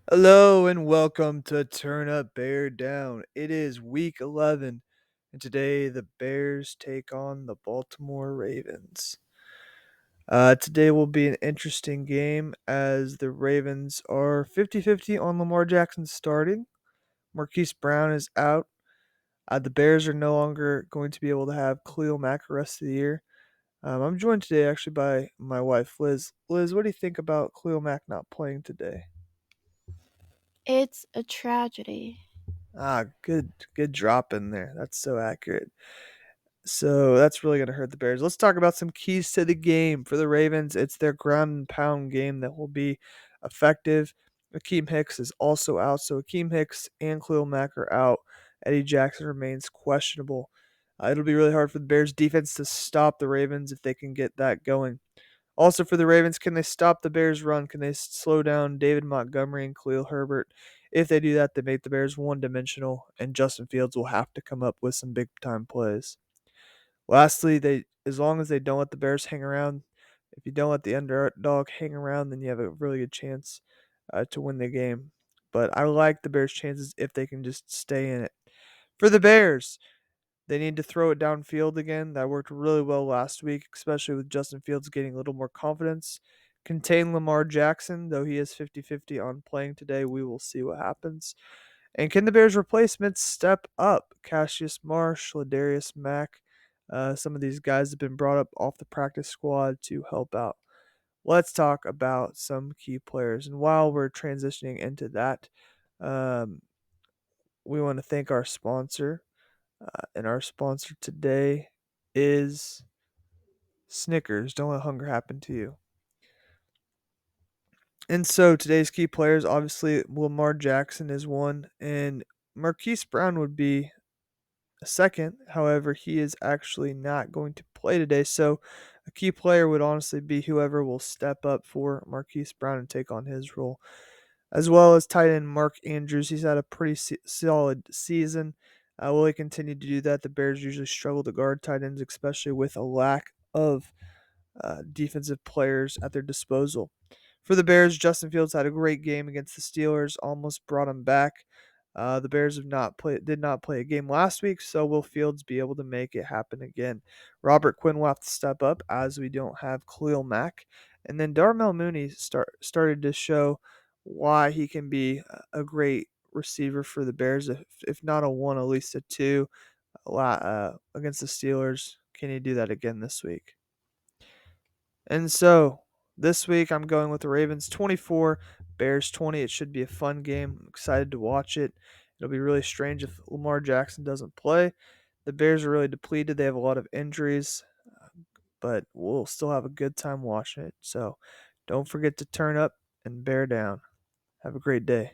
Hello and welcome to Turn Up Bear Down. It is week 11, and today the Bears take on the Baltimore Ravens. Today will be an interesting game as the Ravens are 50-50 on Lamar Jackson starting. Marquise Brown is out. The Bears are no longer going to be able to have Khalil Mack the rest of the year. I'm joined today actually by my wife, Liz. Liz, what do you think about Khalil Mack not playing today? It's a tragedy. Good drop in there. That's so accurate. So that's really going to hurt the Bears. Let's talk about some keys to the game for the Ravens. It's their ground and pound game that will be effective. Akeem Hicks is also out, so Akeem Hicks and Khalil Mack are out. Eddie Jackson remains questionable. It'll be really hard for the Bears defense to stop the Ravens if they can get that going. Also for the Ravens, can they stop the Bears' run? Can they slow down David Montgomery and Khalil Herbert? If they do that, they make the Bears one-dimensional, and Justin Fields will have to come up with some big-time plays. Lastly, they as long as they don't let the Bears hang around, if you don't let the underdog hang around, then you have a really good chance to win the game. But I like the Bears' chances if they can just stay in it. For the Bears, they need to throw it downfield again. That worked really well last week, especially with Justin Fields getting a little more confidence. Contain Lamar Jackson, though he is 50-50 on playing today. We will see what happens. And can the Bears' replacements step up? Cassius Marsh, Ladarius Mack, some of these guys have been brought up off the practice squad to help out. Let's talk about some key players. And while we're transitioning into that, um, we want to thank our sponsor. And our sponsor today is Snickers. Don't let hunger happen to you. And so today's key players, obviously, Lamar Jackson is one, and Marquise Brown would be a second. However, he is actually not going to play today. So a key player would honestly be whoever will step up for Marquise Brown and take on his role, as well as tight end Mark Andrews. He's had a pretty solid season. Will he continue to do that? The Bears usually struggle to guard tight ends, especially with a lack of defensive players at their disposal. For the Bears, Justin Fields had a great game against the Steelers, almost brought him back. The Bears did not play a game last week, so will Fields be able to make it happen again? Robert Quinn will have to step up as we don't have Khalil Mack, and then Darnell Mooney started to show why he can be a great receiver for the Bears, if not a one, at least a two against the Steelers. Can he do that again this week? And so this week I'm going with the Ravens 24, Bears 20. It should be a fun game. I'm excited to watch it. It'll be really strange if Lamar Jackson doesn't play. The Bears are really depleted. They have a lot of injuries, but we'll still have a good time watching it. So don't forget to turn up and bear down. Have a great day.